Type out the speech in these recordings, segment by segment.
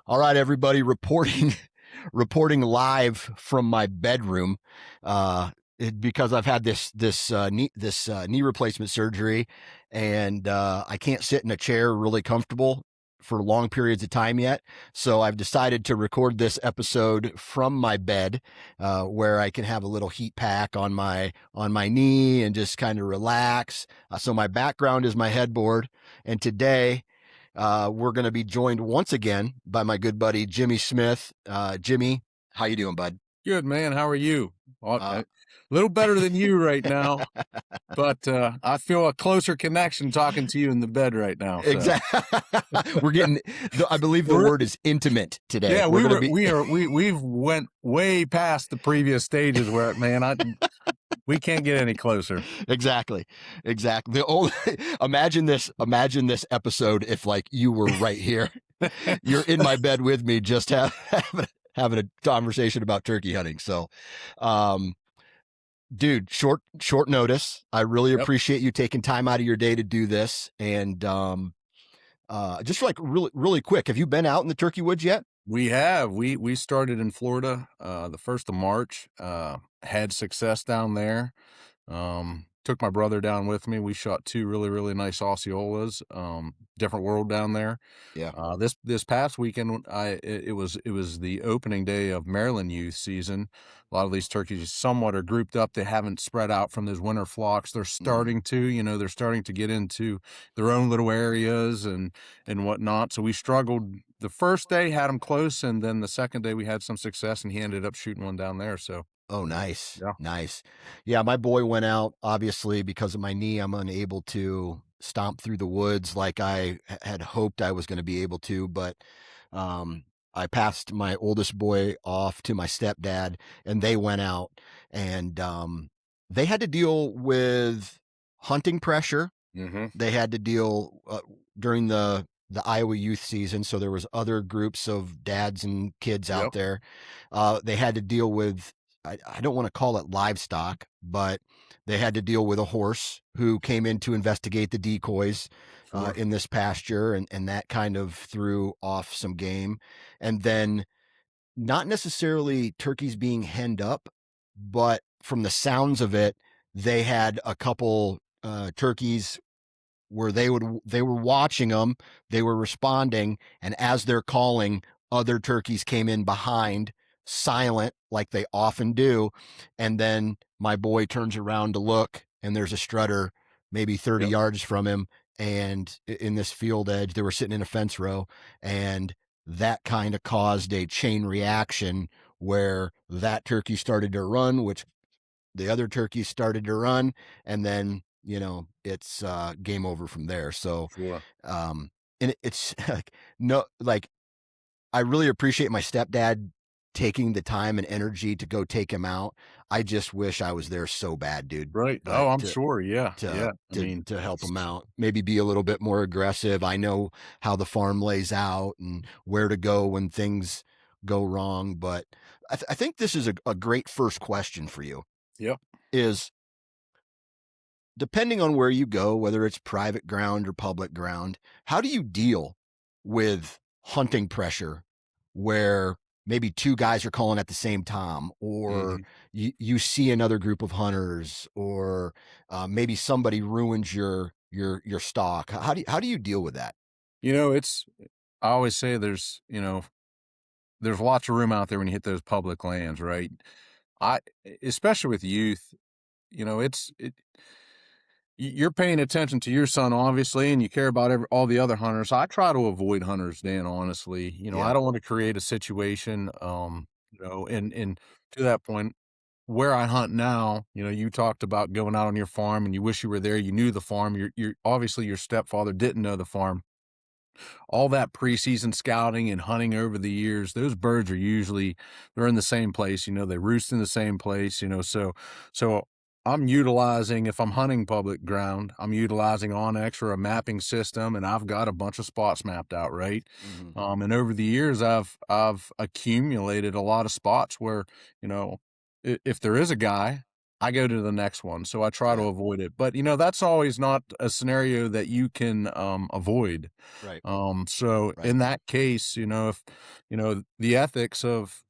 All right, everybody, reporting reporting live from my bedroom because I've had this knee replacement surgery, and I can't sit in a chair really comfortable for long periods of time yet. So I've decided to record this episode from my bed, where I can have a little heat pack on my knee and just kind of relax. So my background is my headboard, and today we're going to be joined once again by my good buddy Jimmy Smith. Jimmy, how you doing, bud? Good, man. How are you? Uh, A little better than you right now, but I feel a closer connection talking to you in the bed right now. So exactly. We're getting. I believe the we're word is intimate today. yeah, We're going to be we've went way past the previous stages where we can't get any closer. exactly. The old imagine this episode if like you were right here. You're in my bed with me, just having a conversation about turkey hunting. So, um, dude, short notice. I really Yep. appreciate you taking time out of your day to do this. And just like really quick, have you been out in the turkey woods yet? We have. We started in Florida the 1st of March. Had success down there. Took my brother down with me. We shot two really nice Osceolas. Different world down there. Yeah. This past weekend, it was the opening day of Maryland youth season. A lot of these turkeys somewhat are grouped up. They haven't spread out from those winter flocks. They're starting to, they're starting to get into their own little areas and whatnot. So we struggled the first day, had him close, and then the second day we had some success, and he ended up shooting one down there. So Oh, nice. yeah. Nice. Yeah, my boy went out. Obviously, because of my knee, I'm unable to stomp through the woods like I had hoped I was going to be able to. But um, I passed my oldest boy off to my stepdad, and they went out, and they had to deal with hunting pressure. Mm-hmm. They had to deal during the Iowa youth season. So there was other groups of dads and kids out Yep. there. They had to deal with, I don't want to call it livestock, but they had to deal with a horse who came in to investigate the decoys Sure. in this pasture, and that kind of threw off some game. And then not necessarily turkeys being henned up, but from the sounds of it, they had a couple turkeys where they were watching them, they were responding, and as they're calling, other turkeys came in behind, silent like they often do, and then my boy turns around to look, and there's a strutter maybe 30 Yep. yards from him, and in this field edge, they were sitting in a fence row, and that kind of caused a chain reaction where that turkey started to run, which the other turkeys started to run, and then it's game over from there. So Sure. um and it's like, no, like, I really appreciate my stepdad taking the time and energy to go take him out. I just wish I was there so bad, dude. Right. Oh, Like I'm to sure. Yeah. to Yeah. I mean, to help him out, maybe be a little bit more aggressive. I know how the farm lays out and where to go when things go wrong, but I think this is a great first question for you. yep. Is, depending on where you go, whether it's private ground or public ground, how do you deal with hunting pressure where maybe two guys are calling at the same time, or Hmm. you see another group of hunters, or maybe somebody ruins your stock? How do you deal with that? I always say there's lots of room out there when you hit those public lands, right? I, especially with youth, you know, it's, it, you're paying attention to your son, obviously, and you care about all the other hunters. I try to avoid hunters, Dan, honestly. I Yeah. don't want to create a situation, and to that point, where I hunt now, you talked about going out on your farm and you wish you were there. You knew the farm. You're obviously your stepfather didn't know the farm. All that preseason scouting and hunting over the years, those birds are usually they're in the same place. They roost in the same place. So I'm utilizing if I'm hunting public ground, I'm utilizing Onyx or a mapping system, and I've got a bunch of spots mapped out, right? Hmm. And over the years, I've accumulated a lot of spots where you know if there is a guy, I go to the next one, so I try to Yeah. avoid it. But, that's always not a scenario that you can, avoid. Right. So Right. in that case, if, the ethics of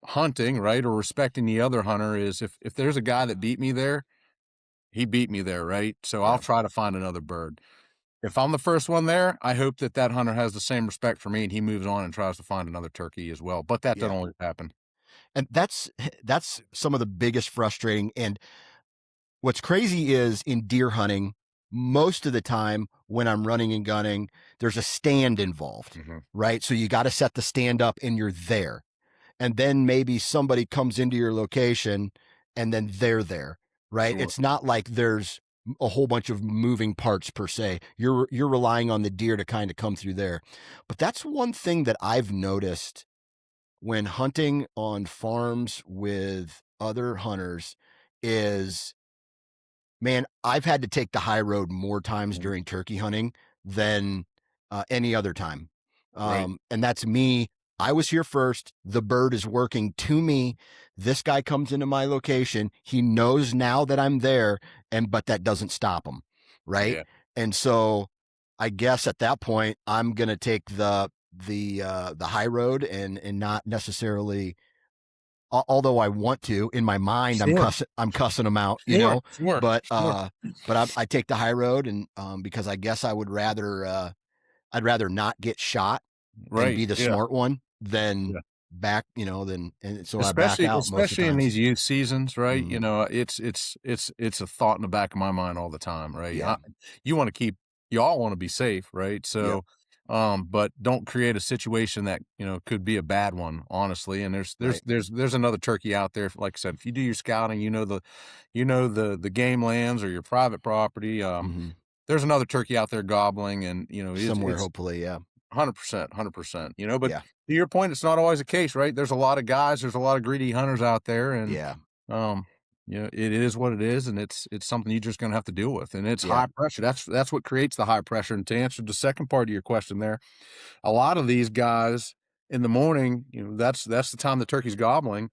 hunting, right, or respecting the other hunter is if there's a guy that beat me there, he beat me there, right? So I'll Yeah. try to find another bird. If I'm the first one there, I hope that that hunter has the same respect for me and he moves on and tries to find another turkey as well. But that doesn't Yeah. always happen. And that's some of the biggest frustrating. And what's crazy is in deer hunting, most of the time when I'm running and gunning, there's a stand involved, Hmm. right? So you got to set the stand up and you're there. And then maybe somebody comes into your location and then they're there, right? Sure. It's not like there's a whole bunch of moving parts per se. You're relying on the deer to kind of come through there. But that's one thing that I've noticed when hunting on farms with other hunters is, man, I've had to take the high road more times Mhm. during turkey hunting than any other time. Right. And that's me. I was here first. The bird is working to me. This guy comes into my location. He knows now that I'm there, but that doesn't stop him, right? Yeah. And so, I guess at that point, I'm gonna take the high road and not necessarily, although I want to, in my mind, Sure. I'm cussing them out, Sure. Sure. but Sure. I take the high road, and because I guess I would rather I'd rather not get shot and Right. be the Yeah. smart one Yeah. than back, than, and so I back Especially out most of the especially in times. these youth seasons, right? Mm, It's a thought in the back of my mind all the time, right? yeah. You want to keep you all want to be safe, right? Yep. So, but don't create a situation that could be a bad one, honestly. And Right. there's another turkey out there. Like I said, if you do your scouting, the game lands or your private property. Hmm. There's another turkey out there gobbling, and Somewhere, it's hopefully. Yeah. 100%, 100%, but Yeah. to your point, it's not always the case, right? There's a lot of guys, there's a lot of greedy hunters out there, and, Yeah. um, it is what it is, and it's something you're just gonna have to deal with, and it's Yeah. high pressure. That's what creates the high pressure, and to answer the second part of your question there, a lot of these guys in the morning, that's the time the turkey's gobbling.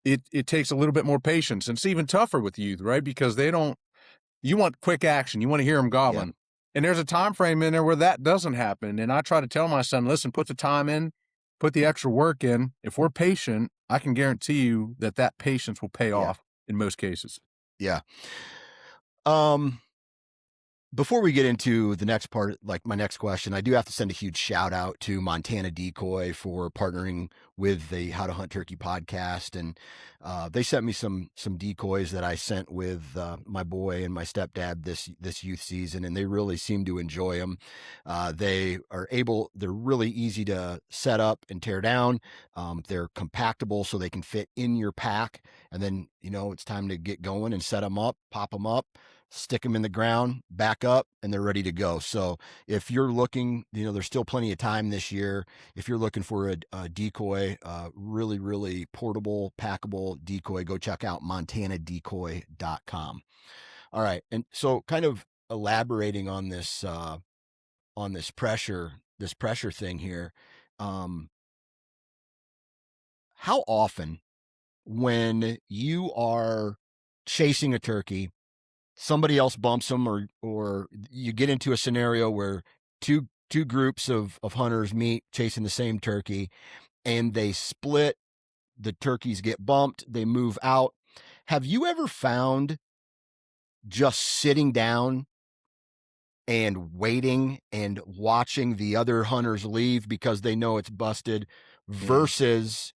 It takes a little bit more patience, and it's even tougher with youth, right? Because they don't you want quick action. You want to hear them Yeah. gobbling. And there's a time frame in there where that doesn't happen. And I try to tell my son, listen, put the time in, put the extra work in. If we're patient, I can guarantee you that that patience will pay Yeah. off in most cases. Yeah. Um, Before we get into the next part, like my next question, I do have to send a huge shout out to Montana Decoy for partnering with the How to Hunt Turkey podcast, and they sent me some decoys that I sent with my boy and my stepdad this youth season, and they really seem to enjoy them. They're really easy to set up and tear down. They're compactable, so they can fit in your pack, and then it's time to get going and set them up, pop them up, stick them in the ground, back up, and they're ready to go. So if you're looking, there's still plenty of time this year. If you're looking for a decoy, really, really portable, packable decoy, go check out montanadecoy.com. All right. And so kind of elaborating on this pressure thing here. Um, how often when you are chasing a turkey, somebody else bumps them, or you get into a scenario where two groups of hunters meet chasing the same turkey and they split, the turkeys get bumped, they move out. Have you ever found just sitting down and waiting and watching the other hunters leave because they know it's busted Mm. versus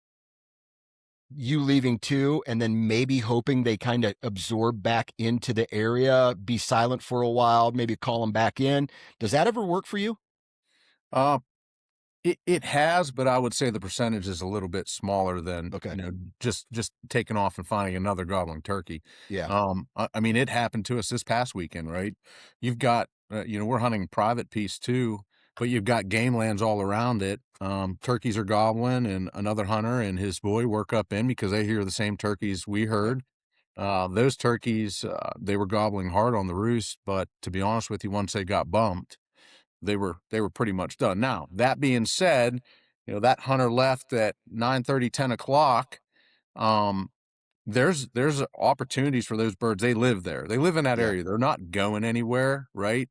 you leaving too, and then maybe hoping they kind of absorb back into the area, be silent for a while, maybe call them back in? Does that ever work for you? Uh, it has, but I would say the percentage is a little bit smaller than, Okay. just taking off and finding another gobbling turkey. Yeah. I mean, it happened to us this past weekend, right? You've got, we're hunting private piece too, but you've got game lands all around it. Turkeys are gobbling, and another hunter and his boy work up in because they hear the same turkeys we Yep. heard. Those turkeys, they were gobbling hard on the roost, but to be honest with you, once they got bumped, they were pretty much done. Now, that being said, that hunter left at 9:30, 10 o'clock. Um, there's opportunities for those birds. They live there. They live in that Yeah. area. They're not going anywhere, right?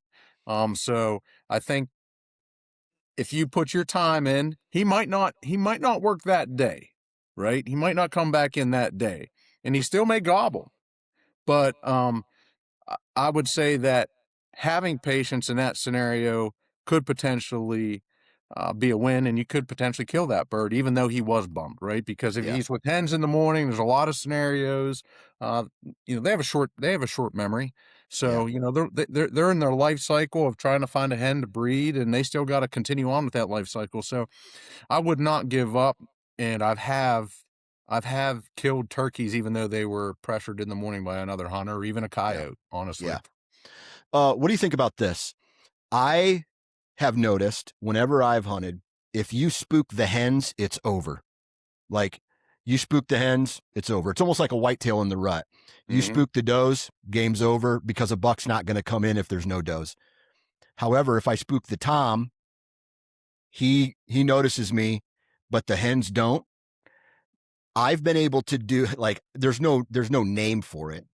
So I think if you put your time in, he might not work that day, right? He might not come back in that day, and he still may gobble. But I would say that having patience in that scenario could potentially be a win, and you could potentially kill that bird, even though he was bummed, right? Because if Yeah. he's with hens in the morning, there's a lot of scenarios. Uh, they have a short memory, Yeah. so they're in their life cycle of trying to find a hen to breed, and they still got to continue on with that life cycle. So I would not give up, and I've have killed turkeys even though they were pressured in the morning by another hunter or even a Yeah. coyote, honestly. Yeah. What do you think about this? I have noticed whenever I've hunted, if you spook the hens, it's over. Like you spook the hens, it's over. It's almost like a whitetail in the rut. You Mhm. spook the does, game's over because a buck's not going to come in if there's no does. However, if I spook the tom, he notices me, but the hens don't. I've been able to do like there's no name for it,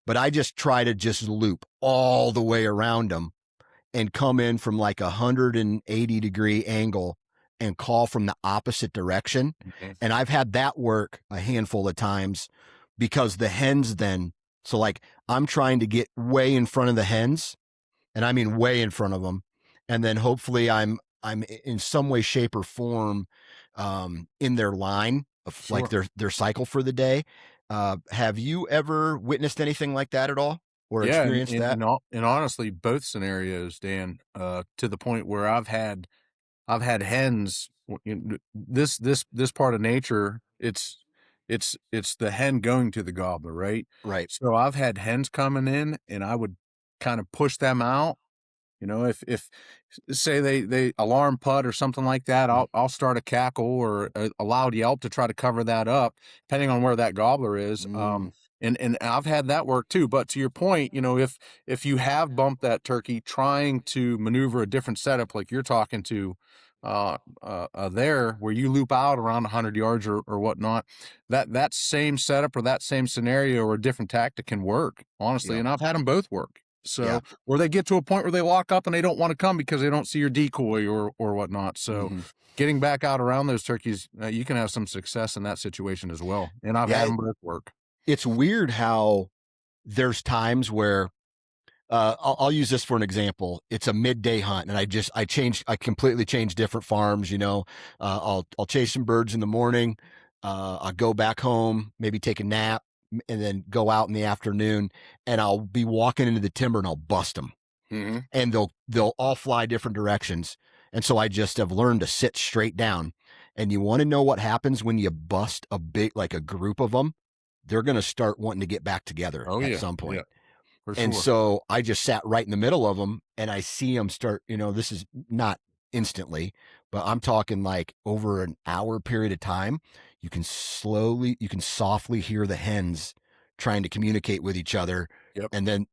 but I just try to just loop all the way around them and come in from like 180-degree angle and call from the opposite direction. Mhm. And I've had that work a handful of times because the hens then, so like I'm trying to get way in front of the hens, and I mean way in front of them, and then hopefully I'm in some way, shape, or form in their line of like Sure. their cycle for the day. Have you ever witnessed anything like that at all, or Yeah, and experienced and that? and ho and honestly, both scenarios, Dan, to the point where I've had hens this part of nature, it's the hen going to the gobbler, right? Right. So I've had hens coming in, and I would kind of push them out. If say they alarm putt or something like that, Mm, I'll start a cackle or a loud yelp to try to cover that up, depending on where that gobbler is. mm, And I've had that work too. But to your point, if you have bumped that turkey, trying to maneuver a different setup, like you're talking to, there where you loop out around 100 yards or whatnot, that same setup or that same scenario or a different tactic can work, honestly. yeah. And I've had them both work. Yeah. So, or they get to a point where they lock up and they don't want to come because they don't see your decoy or whatnot. So, Hmm. getting back out around those turkeys, you can have some success in that situation as well. And I've Yeah. had them both work. It's weird how there's times where I'll use this for an example. It's a midday hunt, and I completely changed different farms. I'll chase some birds in the morning. I'll go back home, maybe take a nap, and then go out in the afternoon. And I'll be walking into the timber, and I'll bust them, Hmm. and they'll all fly different directions. And so I just have learned to sit straight down. And you want to know what happens when you bust like a group of them? They're going to start wanting to get back together Oh at yeah, some yeah, point. for And sure. so I just sat right in the middle of them, and I see them start, this is not instantly, but I'm talking like over an hour period of time. You can softly hear the hens trying to communicate with each other. Yep. And then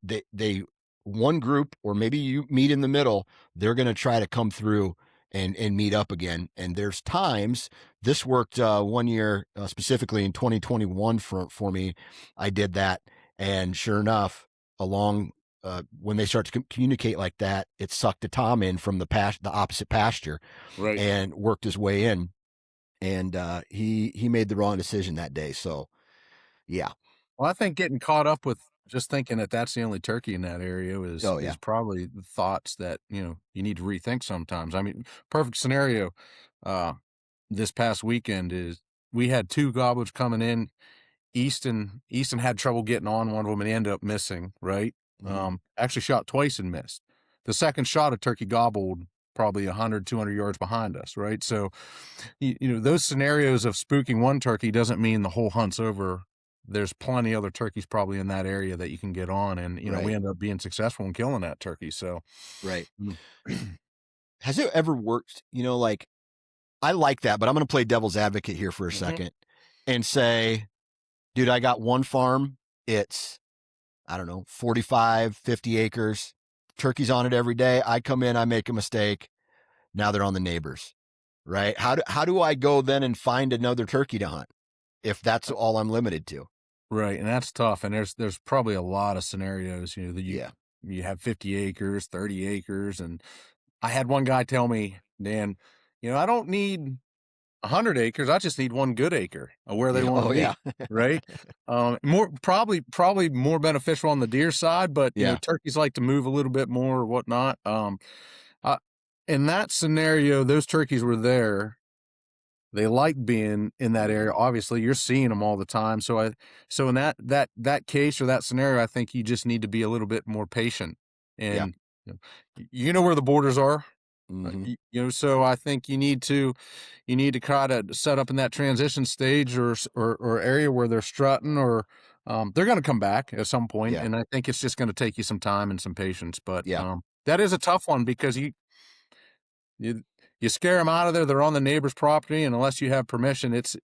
one group, or maybe you meet in the middle, they're going to try to come through and meet up again. And there's times this worked one year, specifically in 2021 for me. I did that. And sure enough, along when they start to communicate like that, it sucked the tom in from the opposite pasture Right. and worked his way in. And he made the wrong decision that day. So yeah. Well, I think getting caught up with just thinking that that's the only turkey in that area is Oh is yeah. probably the thoughts that you need to rethink sometimes. I mean, perfect scenario. Uh, this past weekend is we had two gobblers coming in. Easton had trouble getting on one of them and he ended up missing, right? Hmm. Actually shot twice and missed. The second shot, a turkey gobbled probably 100, 200 yards behind us, right? So, those scenarios of spooking one turkey doesn't mean the whole hunt's over. There's plenty other turkeys probably in that area that you can get on. And, we Right. ended up being successful in killing that turkey. So, Right. mm. Has it ever worked? Like I like that, but I'm going to play devil's advocate here for a Mhm. second and say, dude, I got one farm. It's, I don't know, 45, 50 acres. Turkeys on it every day. I come in, I make a mistake. Now they're on the neighbors, right? How do I go then and find another turkey to hunt if that's all I'm limited to? Right, and that's tough, and there's probably a lot of scenarios, that Yeah. you have 50 acres, 30 acres, and I had one guy tell me, "Dan, I don't need 100 acres, I just need 1 good acre of where they Yeah. wanna Oh yeah. be," right? More probably more beneficial on the deer side, but, Yeah. turkeys like to move a little bit more or whatnot. Uh, in that scenario, those turkeys were there. They like being in that area. Mhm. Obviously, you're seeing them all the time. So in that case or that scenario, I think you just need to be a little bit more patient, Yeah. and you know where the borders are. Mhm. So I think you need to try to set up in that transition stage or area where they're strutting or they're going to come back at some point, Yeah. and I think it's just going to take you some time and some patience. But Yeah. that is a tough one because you you scare them out of there, they're on the neighbor's property, and unless you have permission, it's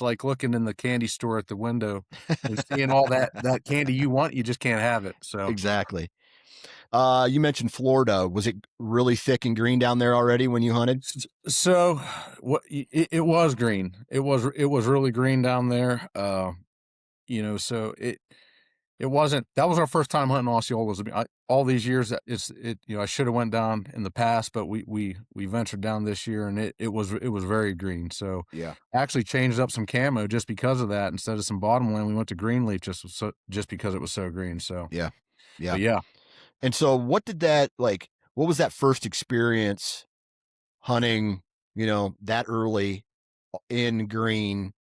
like looking in the candy store at the window and seeing all that candy you want, you just can't have it, so. Exactly. You mentioned Florida. Was it really thick and green down there already when you hunted? So, what it was green. It was really green down there, so it wasn't that was our first time hunting Osceolas. All these years that I should have went down in the past, but we ventured down this year and it was very green. So Yeah. I actually changed up some camo just because of that. Instead of some bottomland, we went to greenleaf just because it was so green. So, Yeah. Yeah. but yeah, And so what did that like what was that first experience hunting, that early in green?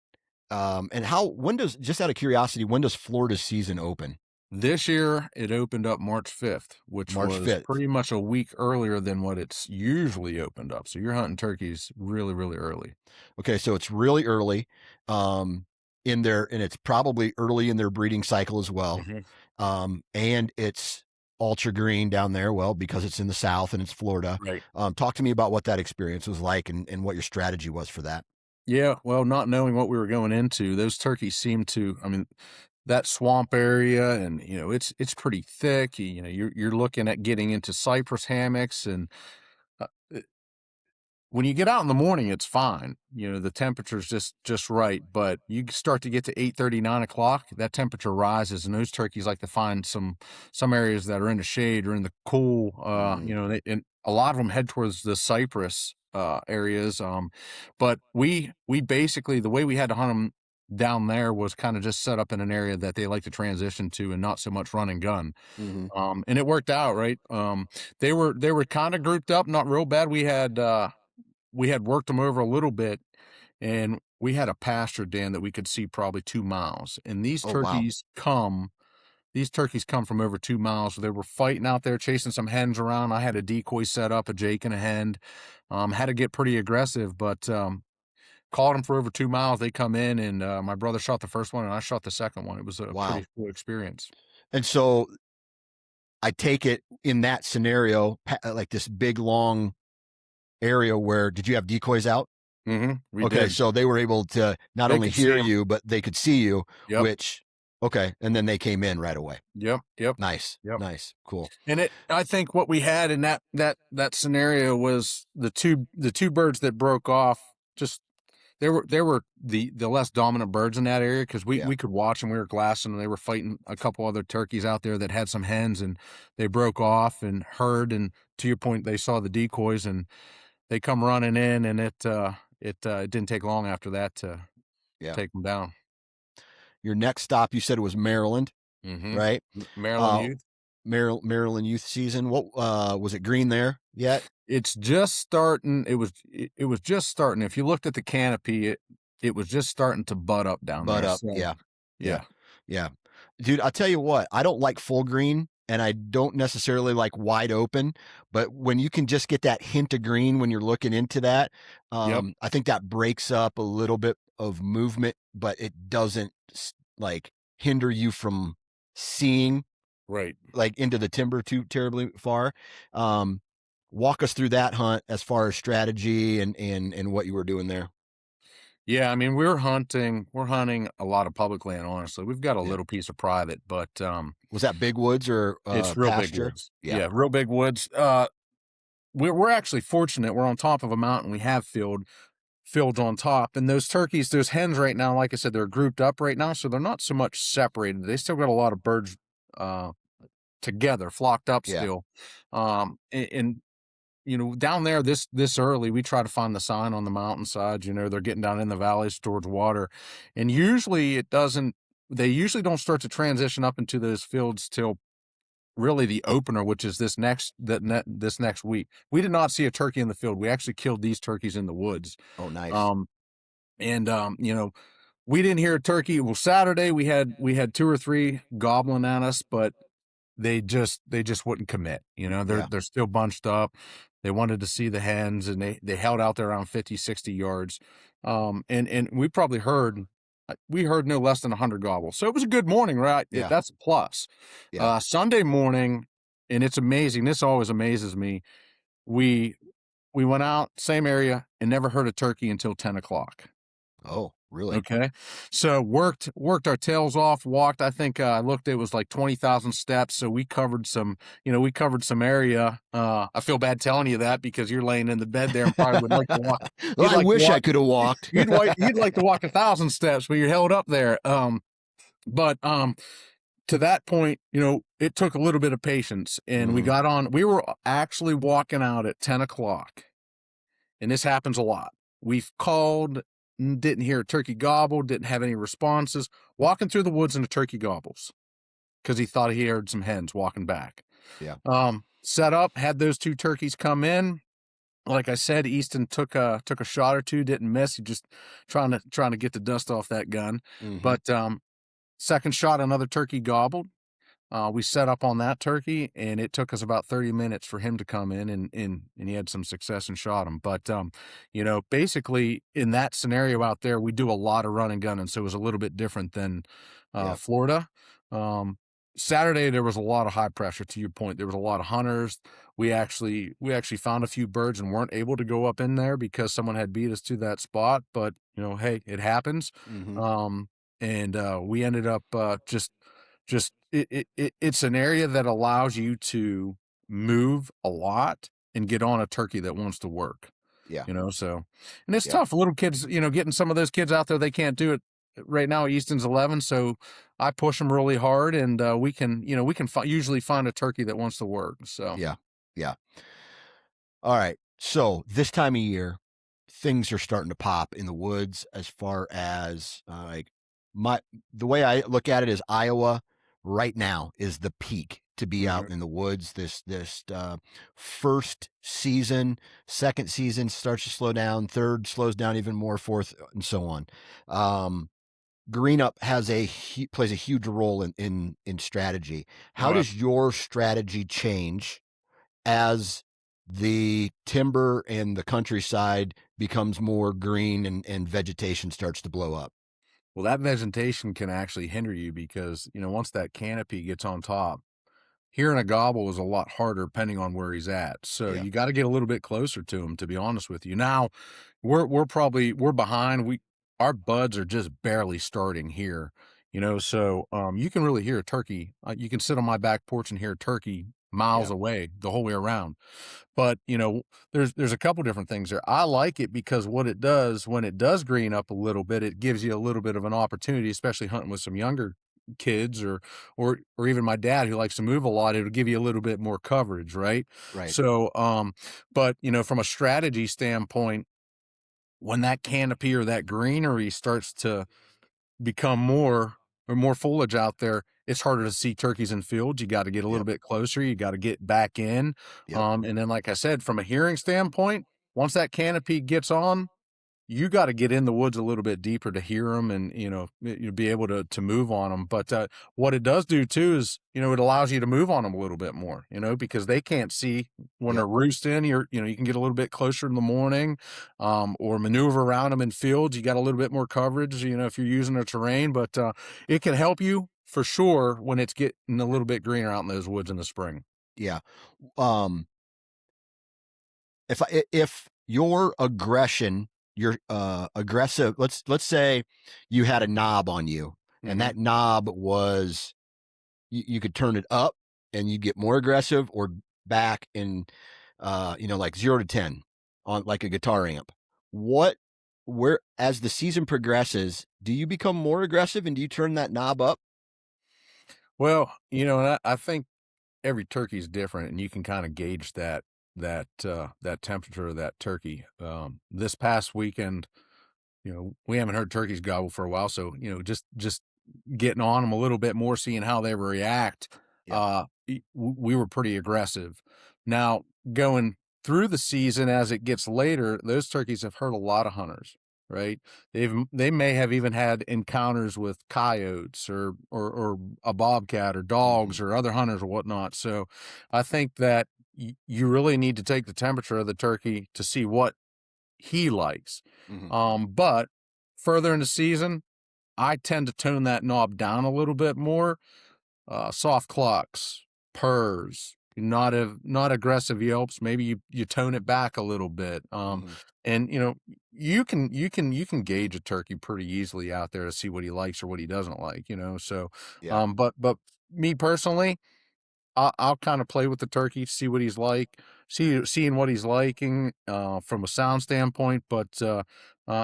And when does just out of curiosity, when does Florida's season open? this year it opened up March 5th, which March was 5th. pretty much a week earlier than what it's usually opened up. So you're hunting turkeys really, really early. Okay, so it's really early in their and it's probably early in their breeding cycle as well. Mhm. And it's ultra green down there, well, because it's in the South and it's Florida. Right. Talk to me about what that experience was like and what your strategy was for that. Yeah, well, not knowing what we were going into, those turkeys seem to, I mean, that swamp area and, it's pretty thick. You're looking at getting into cypress hammocks and uh, when you get out in the morning, it's fine. The temperature's just right, but you start to get to 8:30, 9 o'clock, that temperature rises, and those turkeys like to find some areas that are in the shade or in the cool. Mm, And a lot of them head towards the cypress areas. But we basically the way we had to hunt them down there was kind of just set up in an area that they like to transition to, and not so much run and gun. hmm And it worked out, right? They were kind of grouped up, not real bad. We had worked them over a little bit, and we had a pasture, Dan, that we could see probably 2 miles, and these Oh wow. turkeys come from over 2 miles. They were fighting out there, chasing some hens around. I had a decoy set up, a jake and a hen, had to get pretty aggressive, but, caught them for over 2 miles. They come in, and, my brother shot the first one, and I shot the second one. It was a Wow. pretty cool experience. And so I take it in that scenario, like this big long area where did you have decoys out? Mhm, we Okay, did. so they were able to not They only could see hear them. you, but they could see you, Yep, which okay, and then they came in right away. yep, yep, Nice, yep. nice, cool. And I think what we had in that scenario was the two birds that broke off. Just they were the less dominant birds in that area because we Yeah, we could watch them. We were glassing, and they were fighting a couple other turkeys out there that had some hens, and they broke off and heard. And to your point, they saw the decoys and they come running in, and it didn't take long after that to yeah. take them down. Your next stop, you said it was Maryland, Hmm. right? Maryland Uh, youth. Maryland youth season. What was it green there yet? It's just starting. It was just starting. If you looked at the canopy, it was just starting to bud up down Bud there. up. So, Yeah, yeah, yeah. yeah. Dude, I'll tell you what, I don't like full green and I don't necessarily like wide open, but when you can just get that hint of green when you're looking into that, Yep. I think that breaks up a little bit of movement, but it doesn't like hinder you from seeing Right. like into the timber too terribly far. Um, Walk us through that hunt as far as strategy and what you were doing there. Yeah, I mean, we're hunting a lot of public land, honestly. We've got a Yeah. little piece of private, but Was that big woods or it's real big pasture? woods. Yeah. Yeah, real big woods. We're actually fortunate. We're on top of a mountain. We have field. fields on top. And those turkeys, those hens right now, like I said, they're grouped up right now, so they're not so much separated. They still got a lot of birds uh, together, flocked up Yeah. still. And down there this early, we try to find the sign on the mountainside. They're getting down in the valleys towards water, and usually it doesn't. They usually don't start to transition up into those fields till really the opener, which is this next week. We did not see a turkey in the field. We actually killed these turkeys in the woods. Oh, nice. Um, and we didn't hear a turkey. Well, Saturday we had two or three gobbling at us, but they just wouldn't commit. They're Yeah. they're still bunched up. They wanted to see the hens, and they held out there around 50, 60 yards. And we heard no less than 100 gobbles. So it was a good morning, right? Yeah. That's a plus. Yeah. Sunday morning, and it's amazing. This always amazes me. We we went out, same area, and never heard a turkey until 10 o'clock. Oh, really? Okay. So worked our tails off, walked, I think, I looked, it was like 20,000 steps. So we covered some area. I feel bad telling you that because you're laying in the bed there and probably would like to walk. Well, You'd I like to wish I walk, could have walked. you'd like to walk 1,000 steps, but you're held up there. But to that point, it took a little bit of patience, and Mhm. we were actually walking out at 10 o'clock, and this happens a lot. We've called, didn't hear a turkey gobble, didn't have any responses. Walking through the woods and a turkey gobbles because he thought he heard some hens walking back. Yeah. Set up, had those two turkeys come in. Like I said, Easton took a shot or two, didn't miss. He just trying to get the dust off that gun. Mhm. But second shot, another turkey gobbled. We set up on that turkey, and it took us about 30 minutes for him to come in, and he had some success and shot him. But basically in that scenario out there, we do a lot of run and gunning, so it was a little bit different than Yeah. Florida. Um, Saturday there was a lot of high pressure. To your point, there was a lot of hunters. We actually found a few birds and weren't able to go up in there because someone had beat us to that spot. But hey, it happens. Mhm. And we ended up just it's an area that allows you to move a lot and get on a turkey that wants to work, Yeah. so, and it's Yeah. tough. Little kids, getting some of those kids out there, they can't do it right now. Easton's 11, so I push them really hard, and we can usually find a turkey that wants to work. So Yeah. Yeah. All right. So this time of year, things are starting to pop in the woods as far as like my the way I look at it is Iowa right now is the peak to be out mhm. in the woods. This first season, second season starts to slow down, third slows down even more, fourth and so on. Um, Green up has plays a huge role in strategy. How Uh, does your strategy change as the timber and the countryside becomes more green and vegetation starts to blow up? well, that vegetation can actually hinder you because once that canopy gets on top, hearing a gobble is a lot harder depending on where he's at. So Yeah. you got to get a little bit closer to him, to be honest with you. Now, we're behind. Our buds are just barely starting here, so you can really hear a turkey. You can sit on my back porch and hear a turkey miles Yeah. away the whole way around. But, there's a couple different things there. I like it because what it does when it does green up a little bit, it gives you a little bit of an opportunity, especially hunting with some younger kids or even my dad who likes to move a lot. It'll give you a little bit more coverage, right? Right. So, but from a strategy standpoint, when that canopy or that greenery starts to become more foliage out there, it's harder to see turkeys in fields. You got to get a little Yep. bit closer. You got to get back in. Yep. And then, like I said, from a hearing standpoint, once that canopy gets on, you got to get in the woods a little bit deeper to hear them and be able to move on them. But what it does do too is it allows you to move on them a little bit more, because they can't see when they're Yep. roosting. You can get a little bit closer in the morning, or maneuver around them in fields. You got a little bit more coverage, if you're using a terrain. But it can help you for sure when it's getting a little bit greener out in those woods in the spring. Yeah. Um, if your aggression, your aggressive, let's say you had a knob on you, and Hmm. that knob was you could turn it up and you get more aggressive or back in like 0 to 10 on like a guitar amp. What where as the season progresses, do you become more aggressive and do you turn that knob up? Well, and I think every turkey is different, and you can kind of gauge that temperature of that turkey. This past weekend, we haven't heard turkeys gobble for a while, so just getting on them a little bit more, seeing how they react. Yep. We were pretty aggressive. Now going through the season as it gets later, those turkeys have hurt a lot of hunters. Right? They may have even had encounters with coyotes or a bobcat or Mhm. dogs or other hunters or whatnot. So I think that you really need to take the temperature of the turkey to see what he likes. Mhm. But further in the season, I tend to tone that knob down a little bit more. Soft clucks, purrs, not aggressive yelps. Maybe you tone it back a little bit. Mhm. And you can gauge a turkey pretty easily out there to see what he likes or what he doesn't like. So, Yeah. but me personally, I'll kind of play with the turkey, see what he's like, seeing what he's liking from a sound standpoint. But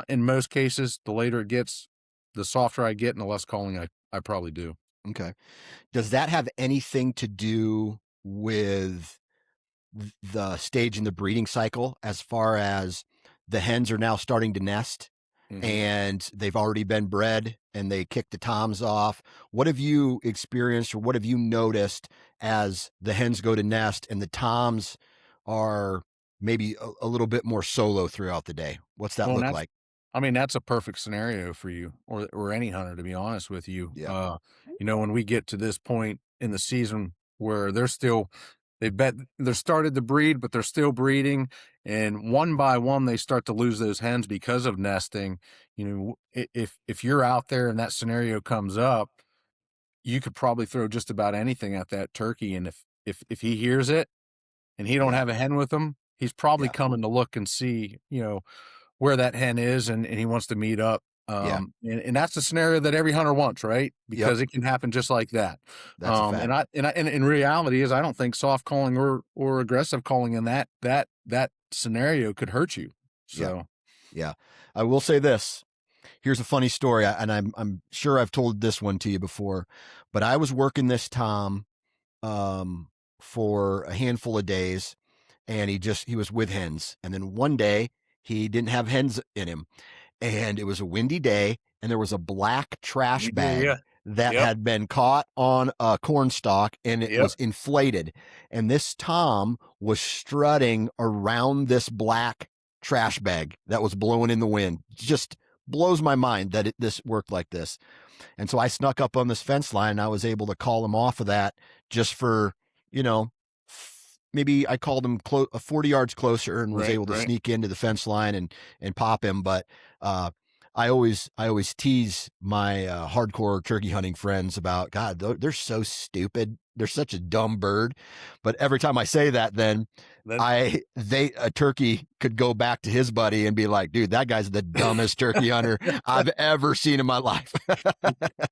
in most cases, the later it gets, the softer I get, and the less calling I probably do. Okay. Does that have anything to do with the stage in the breeding cycle as far as the hens are now starting to nest Hmm. and they've already been bred and they kick the toms off? What have you experienced or what have you noticed as the hens go to nest and the toms are maybe a little bit more solo throughout the day? What's that Well, and look that's, like? I mean, that's a perfect scenario for you or any hunter, to be honest with you. Yeah. When we get to this point in the season where they're started to breed, but they're still breeding, and one by one they start to lose those hens because of nesting. If you're out there and that scenario comes up, you could probably throw just about anything at that turkey, and if he hears it and he don't Yeah. have a hen with him, he's probably Yeah. coming to look and see, where that hen is, and he wants to meet up. Yeah. And that's the scenario that every hunter wants, right? Yep. Because it can happen just like that. That's a fact. And in reality is I don't think soft calling or aggressive calling in that scenario could hurt you. Yeah. So Yeah. I will say this. Here's a funny story, and I'm sure I've told this one to you before, but I was working this Tom um, for a handful of days, and he was with hens, and then one day he didn't have hens in him, and it was a windy day, and there was a black let trash me hear bag you. that Yep. had been caught on a corn stalk, and it Yep. was inflated, and this Tom was strutting around this black trash bag that was blowing in the wind. Just blows my mind that this worked like this. And so I snuck up on this fence line and I was able to call him off of that just for, you know, maybe I called him 40 yards closer and was Right. able to Right. sneak into the fence line and pop him. But I always tease my hardcore turkey hunting friends about God. They're so stupid. They're such a dumb bird. But every time I say that, then Then a turkey could go back to his buddy and be like, dude, that guy's the dumbest turkey hunter I've ever seen in my life.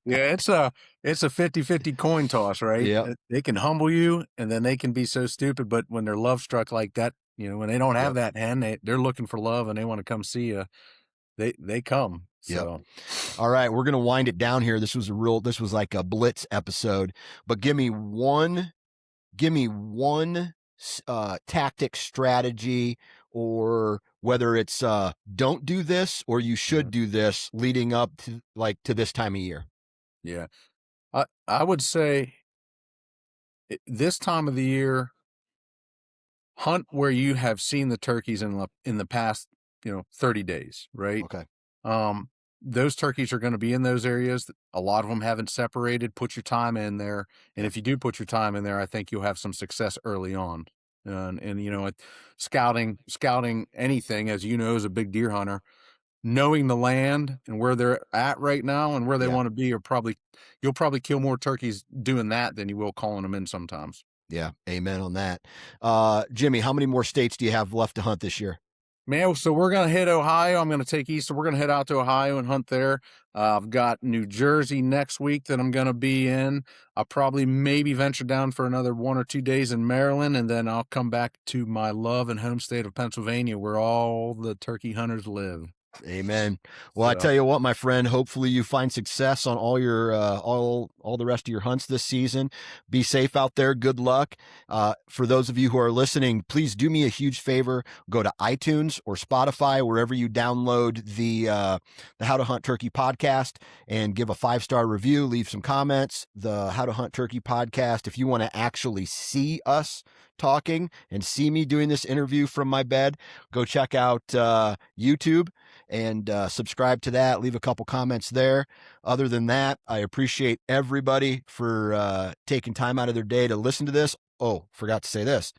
yeah, it's a 50-50 coin toss, right? Yep. They can humble you, and then they can be so stupid, but when they're love struck like that, when they don't have Yep. that hen, they're looking for love and they want to come see you. They come. Yep. So All right, we're gonna wind it down here. This was like a blitz episode, but give me one tactic, strategy, or whether it's don't do this or you should mhm, do this leading up to this time of year. yeah, I would say this time of the year, hunt where you have seen the turkeys in the past 30 days, right? Okay. Um, those turkeys are going to be in those areas. A lot of them haven't separated. Put your time in there, and Yeah. if you do put your time in there, I think you'll have some success early on. And scouting anything, as you know, as a big deer hunter, knowing the land and where they're at right now and where they Yeah. want to be, you'll probably kill more turkeys doing that than you will calling them in sometimes. Yeah. Amen on that. Jimmy, how many more states do you have left to hunt this year? Man, so we're gonna hit Ohio. I'm gonna take east, so we're gonna head out to Ohio and hunt there. I've got New Jersey next week that I'm gonna be in. I'll probably maybe venture down for another 1 or 2 days in Maryland, and then I'll come back to my love and home state of Pennsylvania, where all the turkey hunters live. Amen. Well, I So tell you what, my friend, hopefully you find success on all your all the rest of your hunts this season. Be safe out there. Good luck. For those of you who are listening, please do me a huge favor. Go to iTunes or Spotify, wherever you download the How to Hunt Turkey podcast, and give a 5-star review. Leave some comments. The How to Hunt Turkey podcast. If you want to actually see us talking and see me doing this interview from my bed, go check out YouTube and subscribe to that. Leave a couple comments there. Other than that, I appreciate everybody for taking time out of their day to listen to this. Oh, forgot to say this.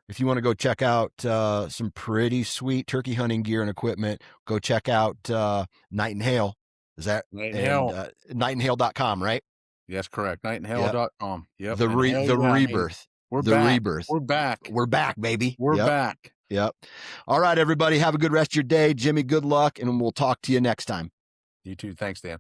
If you want to go check out some pretty sweet turkey hunting gear and equipment, go check out Night and Hail. Is that Night and and Hail. nightandhail.com, right? Yes, correct. Yep. Nightandhail.com. Yep. The And hell the yeah, hey, rebirth. we're The back. rebirth. We're back. We're back, baby. We're Yep. back. Yep. All right, everybody. Have a good rest of your day. Jimmy, good luck, and we'll talk to you next time. You too. Thanks, Dan.